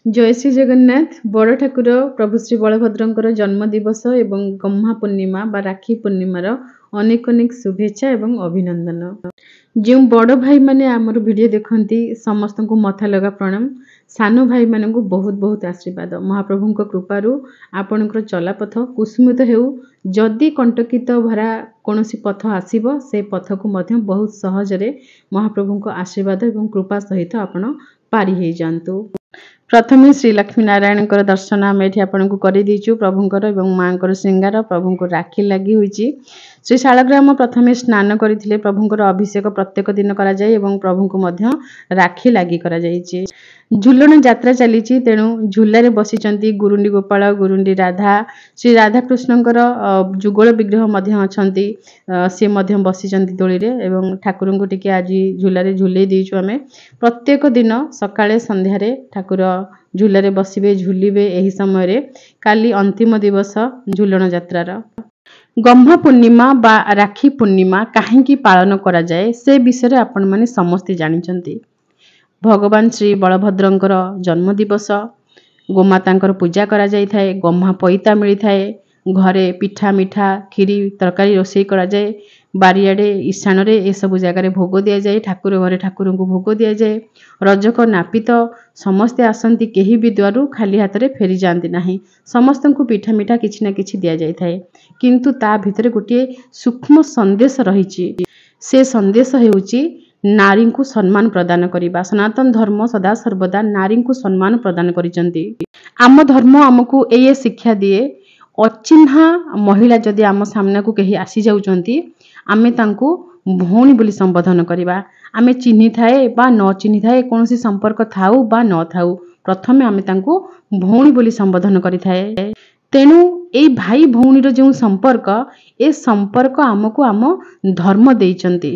जय श्री जगन्नाथ। बड़ ठाकुर प्रभु श्री बलभद्रंकर जन्म दिवस एवं गम्हा पूर्णिमा बा राखी पूर्णिमार अनेक अनेक शुभेच्छा एवं अभिनंदन। जो बड़ भाई माने आमर वीडियो देखती समस्त को मथा लगा प्रणाम। सान भाई मान को बहुत बहुत आशीर्वाद। महाप्रभु कृपारू आपणकर चलापथ कुसुमित हेउ। जदि कंटकित भरा कौन पथ आसब से पथ को मध्य बहुत सहजरे महाप्रभु आशीर्वाद एवं कृपा सहित आपण पारी हो जातु। प्रथमे श्री लक्ष्मी नारायण दर्शन आम ये आपको करदेचु। प्रभुंकर एवं माँ श्रृंगार प्रभु को राखी लगी हुई। श्री शालग्राम प्रथमे स्नान करते प्रभुंकर अभिषेक प्रत्येक दिन कराए एवं प्रभु को मध्य राखी लगी कराई। झुलन यात्रा चली तेणु झुलारे बसी गुरुंडी गोपाल गुरुंडी राधा श्री राधाकृष्णकर जुगल विग्रह सी बसी दोली एवं ठाकुर को टिके आज झुलारे झुले देचु। आम प्रत्येक दिन सकाळे संध्यारे ठाकुर झुलारे बसबे झुलिबे। एही समय काली अंतिम दिवस झुलन यात्रार। गम्हा पूर्णिमा बा राखी पूर्णिमा काहेकि पालन करा जाए से विषय आपण माने समस्ते जानिचंती। भगवान श्री बलभद्रंकर जन्म दिवस गोमातांकर पूजा करा जाय थाए। गम्हा पैता मिली थाए। घरे पिठा मिठा खीरी तरकारी रोषेई करा जाए। बारियाडे ईशान रे ए सब जगार भोग दिया जाए। ठाकुर घरे ठाकुर को भोग दिया जाए। रजक नापित समस्ते आसंती केही भी द्वारू खाली हाथ रे फेरी जाती नहीं। समस्त को पिठा मिठा किछि ना किछि दिया जाय थाए। किंतु ता भितरे गोटे सूक्ष्म संदेश रही। से संदेश हेउची नारी को सम्मान प्रदान करिबा। सनातन धर्म सदा सर्वदा नारी को सम्मान प्रदान करिसंती। आम धर्म आमको ए शिक्षा दिए अचिन्हा महिला जदि आम सामना को कहीं आसी जाउचंती आमे तांको भौणी बोली संबोधन करिबा। आमे चिन्हि थाए बा न चिन्हि थाए कोनोसी संपर्क थाउ बा न थाउ प्रथमे आमे तांको भौणी बोली संबोधन करि थाए। तेणु ए भाई भौणीर जो संपर्क ए संपर्क आमको आम धर्म देइचंती।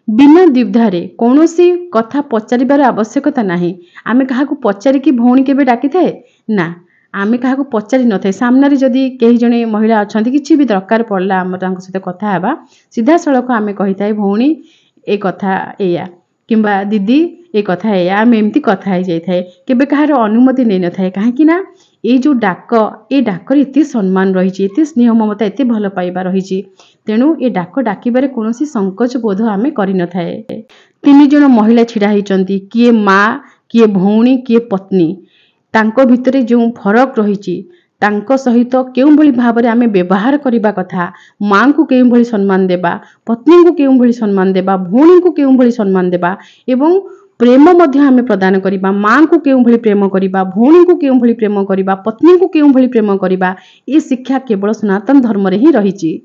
बिना द्विधारे कौनसी कथा पचारिबार आवश्यकता नहीं। आमे काहाकू पचारिकी भौणी केबे डाकी थाए ना। आमे काहाकू पचारि न थाए। सामने जदि कई जने महिला अछंती किछि भी दरकार पड़ला आम तांको सहित कथा हेबा सीधा सड़क आमे कहि थाए भौणी ए कथा एया किंबा दीदी ए कथा एया। आमे एमती कथा हे जाय थाए। केबे कहार अनुमति नै न थाए। काहेकि ना ए जो डाक ए डाकर एते सम्मान रही एते स्नेह ममता एते भल पाइबा रही। तेणु ए डाक डाकिबारे कोनोसी संकोच बोध आमे करि न थाए। तीन जन महिला छिड़ा होइचंती किए माँ किए भौणी किए पत्नी। तांको भितरे जो फरक रही तांको सहित केउं भली भाबरे आमे व्यवहार करिबा कथा। माँ को केउं भली सम्मान देबा पत्नी को केउं भली सम्मान देबा भौणी को केउं भली सम्मान देबा एवं प्रेम मध्य आमे प्रदान करिबा। माँ को केउं भली प्रेम करिबा भौणी को केउं भली प्रेम करिबा पत्नी को केउं भली प्रेम करिबा ए शिक्षा केवल सनातन धर्म रे ही रही।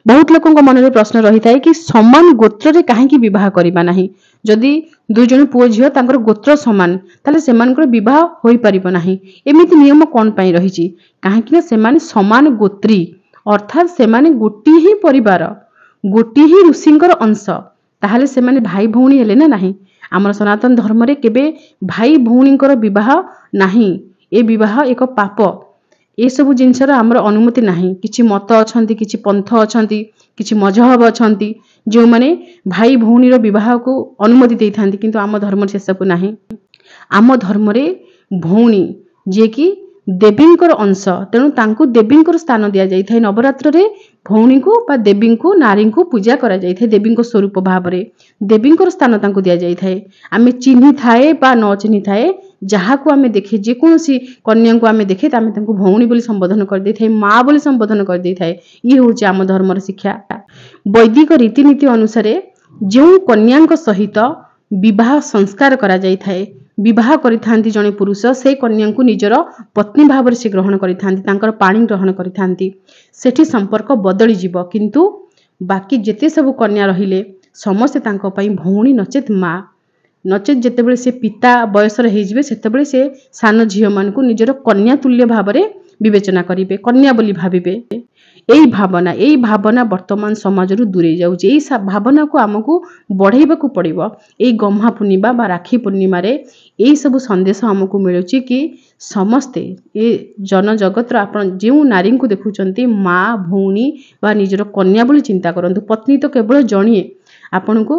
बहुत लोकों को मन में प्रश्न रही थाए कि समान गोत्र रे काहेकि विवाह करिबा नाही। जदि दुई जन पुओ झियो तांकर गोत्र समान ताले सेमानकर विवाह होई परिबो नाही। एमिति नियम कोन पई रही काहेकि ना सेमाने समान गोत्री अर्थात सेमाने गोटी ही परिवार गोटी ही ऋषिंकर अंश ताहाले सेमाने भाई भौणी हेले ना नाही। आमर सनातन धर्म रे केबे भाई भौणींकर विवाह नाही। ए विवाह एक पाप। ए सब जिनसर आमर अनुमति नाही। किछि मत अछंती किछि पंथ अछंती किछि मजहब अछंती जो माने भाई भौणीर विवाह को अनुमति देई थांती किंतु आम धर्म से सब नाही। आम धर्म रे भौणी जे कि देवींकर अंश तेणु तांको देवींकर स्थान दिया जाई थाए। नवरात्र रे भौणी को बा देवी को नारी को पूजा करा जाई थाए। देवी को स्वरूप भाव रे देवींकर स्थान तांको दिया जाई थाए। आमे चिन्हि थाए बा न चिन्हि थाए जहाँ को आमे देखे जे कोनोसी कन्या को आमे देखे तामे तांको भौणी बोली संबोधन कर दे थाए माँ बोली संबोधन कर दे थाए। ये होचे आम धर्मर शिक्षा। वैदिक रीतिनीति अनुसार जो कन्या सहित विवाह संस्कार करा जाई थाए विवाह करिथांती जने पुरुष से कन्या को निजर पत्नी भाव से ग्रहण करिथांती तांकर पाणी ग्रहण करिथांती सेठी संपर्क बदली जीव। किंतु बाकी जेते सब कन्या रहिले समस्ते तांको पई भौणी नचेत माँ नचेत जेतेबेले से पिता बयसर हेजिबे सेतेबेले से सान झियो मान को निजर कन्या तुल्य भाव में विवेचना करिवे कन्या बोली भाविबे। एई भावना वर्तमान समाज रु दूरे जाउचे। एई भावना को आमको बढ़ाइबा को पड़िबो। एई गम्हा पूर्णिमा बा राखी पूर्णिमा रे एई सब संदेश आमको मिलुची कि समस्ते ए जन जगत आपण जो नारी को देखुचंती माँ भौणी बा निजर कन्या बोली चिंता करंतु। पत्नी तो केवल जणिए ଆପଣଙ୍କୁ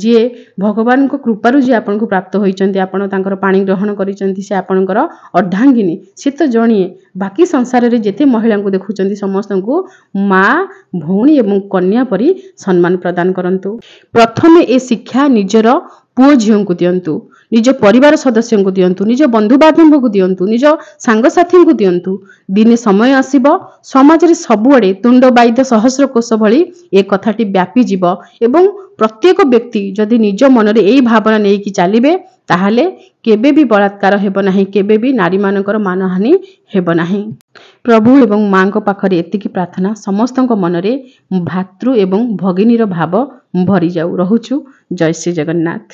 ଯିଏ ଭଗବାନଙ୍କ କୃପାରୁ ଯିଏ ଆପଣଙ୍କୁ ପ୍ରାପ୍ତ ହୋଇଛନ୍ତି, ଆପଣ ତାଙ୍କର ପାଣି ଗ୍ରହଣ କରିଛନ୍ତି, ସେ ଆପଣଙ୍କର ଅର୍ଦ୍ଧାଙ୍ଗିନୀ, ସେ ତ ଜଣିଏ। ବାକି ସଂସାରରେ ଯେତେ ମହିଳାଙ୍କୁ ଦେଖୁଛନ୍ତି ସମସ୍ତଙ୍କୁ ମା, ଭଉଣୀ ଏବଂ କନ୍ୟା ପରି ସମ୍ମାନ ପ୍ରଦାନ କରନ୍ତୁ। ପ୍ରଥମେ ଏ ଶିକ୍ଷା ନିଜର ପୁଅ ଝିଅଙ୍କୁ ଦିଅନ୍ତୁ, ନିଜ ପରିବାର ସଦସ୍ୟଙ୍କୁ ଦିଅନ୍ତୁ, ନିଜ ବନ୍ଧୁବାନ୍ଧବଙ୍କୁ ଦିଅନ୍ତୁ, ନିଜ ସାଙ୍ଗସାଥୀଙ୍କୁ ଦିଅନ୍ତୁ। ଦିନେ ସମୟ ଆସିବ ସମାଜରେ ସବୁଆଡ଼େ ତୁଣ୍ଡ ବାଇଦ ସହସ୍ର କୋଷ ଭଳି ଏ କଥାଟି ବ୍ୟାପିଯିବ ଏବଂ ପ୍ରତ୍ୟେକ ବ୍ୟକ୍ତି ଯଦି ନିଜ ମନରେ ଏଇ ଭାବନା ନେଇକି ଚାଲିବେ ତାହେଲେ କେବେ ବି ବଳାତ୍କାର ହେବ ନାହିଁ, କେବେ ବି ନାରୀମାନଙ୍କର ମାନହାନି ହେବ ନାହିଁ। ପ୍ରଭୁ ଏବଂ ମାଙ୍କ ପାଖରେ ଏତିକି ପ୍ରାର୍ଥନା, ସମସ୍ତଙ୍କ ମନରେ ଭାତୃ ଏବଂ ଭଗିନୀର ଭାବ ଭରିଯାଉ। ରହୁଛୁ। ଜୟ ଶ୍ରୀ ଜଗନ୍ନାଥ।